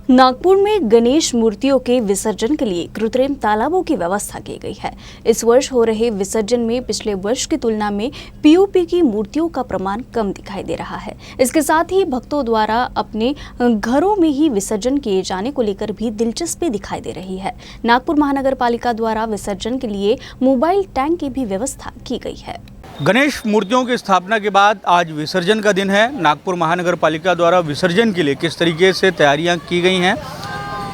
नागपुर में गणेश मूर्तियों के विसर्जन के लिए कृत्रिम तालाबों की व्यवस्था की गई है। इस वर्ष हो रहे विसर्जन में पिछले वर्ष की तुलना में पीओपी की मूर्तियों का प्रमाण कम दिखाई दे रहा है। इसके साथ ही भक्तों द्वारा अपने घरों में ही विसर्जन किए जाने को लेकर भी दिलचस्पी दिखाई दे रही है। नागपुर महानगर पालिका द्वारा विसर्जन के लिए मोबाइल टैंक की भी व्यवस्था की गई है। गणेश मूर्तियों की स्थापना के बाद आज विसर्जन का दिन है। नागपुर महानगर पालिका द्वारा विसर्जन के लिए किस तरीके से तैयारियां की गई हैं,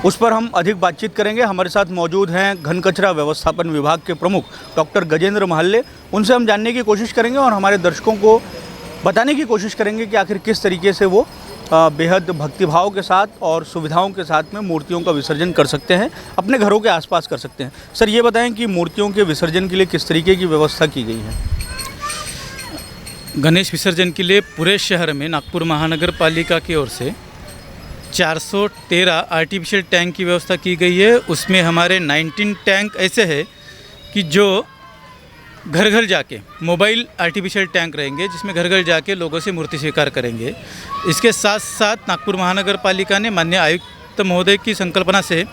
उस पर हम अधिक बातचीत करेंगे। हमारे साथ मौजूद हैं घन कचरा व्यवस्थापन विभाग के प्रमुख डॉक्टर गजेंद्र महल्ले। उनसे हम जानने की कोशिश करेंगे और हमारे दर्शकों को बताने की कोशिश करेंगे कि आखिर किस तरीके से वो बेहद भक्तिभाव के साथ और सुविधाओं के साथ में मूर्तियों का विसर्जन कर सकते हैं, अपने घरों के आसपास कर सकते हैं। सर, ये बताएं कि मूर्तियों के विसर्जन के लिए किस तरीके की व्यवस्था की गई है? गणेश विसर्जन के लिए पूरे शहर में नागपुर महानगर पालिका की ओर से 413 आर्टिफिशियल टैंक की व्यवस्था की गई है। उसमें हमारे 19 टैंक ऐसे हैं कि जो घर घर जाके मोबाइल आर्टिफिशियल टैंक रहेंगे, जिसमें घर घर जाके लोगों से मूर्ति स्वीकार करेंगे। इसके साथ साथ नागपुर महानगर पालिका ने माननीय आयुक्त महोदय की संकल्पना से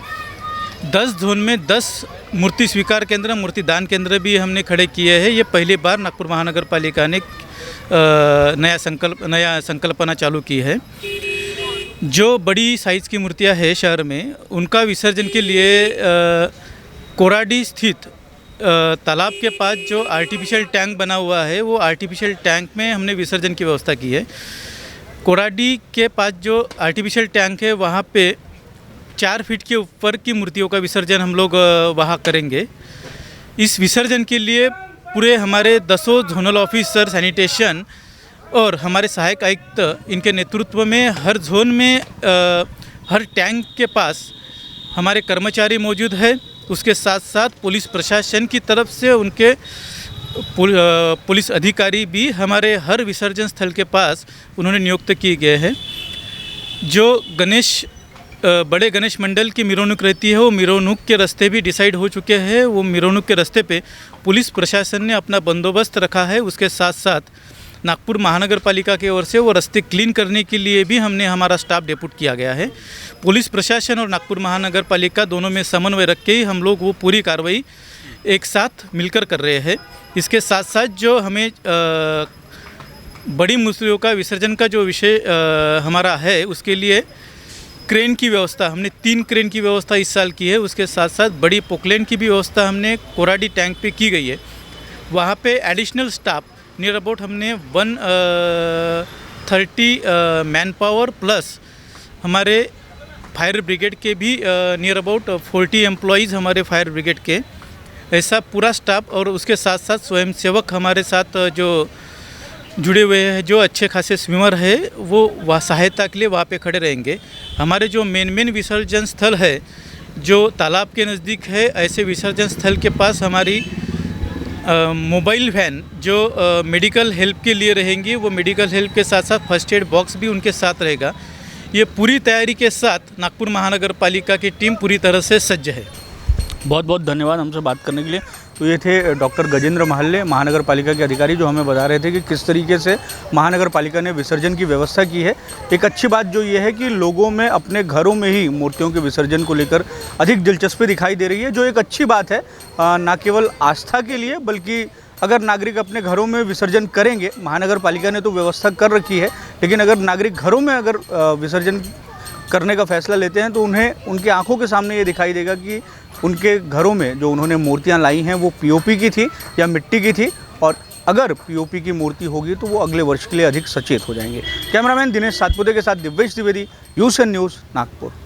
10 जोन में 10 मूर्ति स्वीकार केंद्र, मूर्ति दान केंद्र भी हमने खड़े किए हैं। ये पहली बार नागपुर महानगर पालिका ने नया संकल्पना चालू की है। जो बड़ी साइज़ की मूर्तियां हैं शहर में, उनका विसर्जन के लिए कोराडी स्थित तालाब के पास जो आर्टिफिशियल टैंक बना हुआ है, वो आर्टिफिशियल टैंक में हमने विसर्जन की व्यवस्था की है। कोराडी के पास जो आर्टिफिशियल टैंक है, वहाँ पे 4 फीट के ऊपर की मूर्तियों का विसर्जन हम लोग वहाँ करेंगे। इस विसर्जन के लिए पूरे हमारे 10 जोनल ऑफिसर सैनिटेशन और हमारे सहायक आयुक्त, इनके नेतृत्व में हर जोन में हर टैंक के पास हमारे कर्मचारी मौजूद है। उसके साथ साथ पुलिस प्रशासन की तरफ से उनके पुलिस अधिकारी भी हमारे हर विसर्जन स्थल के पास उन्होंने नियुक्त किए गए हैं। जो बड़े गणेश मंडल की मिरोनुक रहती है, वो मिरोनुक के रास्ते भी डिसाइड हो चुके हैं। वो मिरोनुक के रास्ते पे पुलिस प्रशासन ने अपना बंदोबस्त रखा है। उसके साथ साथ नागपुर महानगर पालिका की ओर से वो रास्ते क्लीन करने के लिए भी हमने हमारा स्टाफ डेपुट किया गया है। पुलिस प्रशासन और नागपुर महानगर पालिका दोनों में समन्वय रख के ही हम लोग वो पूरी कार्रवाई एक साथ मिलकर कर रहे हैं। इसके साथ साथ जो हमें बड़ी मूर्तियों का विसर्जन का जो विषय हमारा है, उसके लिए क्रेन की व्यवस्था हमने 3 क्रेन की व्यवस्था इस साल की है। उसके साथ साथ बड़ी पोकलेन की भी व्यवस्था हमने कोराडी टैंक पे की गई है। वहाँ पे एडिशनल स्टाफ नियर अबाउट हमने 130 मैन पावर प्लस हमारे फायर ब्रिगेड के भी नियर अबाउट 40 एम्प्लॉयज़ हमारे फायर ब्रिगेड के, ऐसा पूरा स्टाफ। और उसके साथ साथ स्वयंसेवक हमारे साथ जो जुड़े हुए हैं, जो अच्छे खासे स्विमर है, वो वह सहायता के लिए वहाँ पे खड़े रहेंगे। हमारे जो मेन विसर्जन स्थल है, जो तालाब के नज़दीक है, ऐसे विसर्जन स्थल के पास हमारी मोबाइल वैन जो मेडिकल हेल्प के लिए रहेंगी, वो मेडिकल हेल्प के साथ साथ फर्स्ट एड बॉक्स भी उनके साथ रहेगा। ये पूरी तैयारी के साथ नागपुर महानगर पालिका की टीम पूरी तरह से सज्ज है। बहुत बहुत धन्यवाद हमसे बात करने के लिए। तो ये थे डॉक्टर गजेंद्र महल्ले, महानगर पालिका के अधिकारी, जो हमें बता रहे थे कि किस तरीके से महानगर पालिका ने विसर्जन की व्यवस्था की है। एक अच्छी बात जो ये है कि लोगों में अपने घरों में ही मूर्तियों के विसर्जन को लेकर अधिक दिलचस्पी दिखाई दे रही है, जो एक अच्छी बात है। ना केवल आस्था के लिए, बल्कि अगर नागरिक अपने घरों में विसर्जन करेंगे, महानगर पालिका ने तो व्यवस्था कर रखी है, लेकिन अगर नागरिक घरों में अगर विसर्जन करने का फैसला लेते हैं, तो उन्हें उनकी आंखों के सामने ये दिखाई देगा कि उनके घरों में जो उन्होंने मूर्तियां लाई हैं, वो पीओपी की थी या मिट्टी की थी। और अगर पीओपी की मूर्ति होगी तो वो अगले वर्ष के लिए अधिक सचेत हो जाएंगे। कैमरामैन दिनेश सातपुते के साथ दिव्येश द्विवेदी, यूएसएन न्यूज़, नागपुर।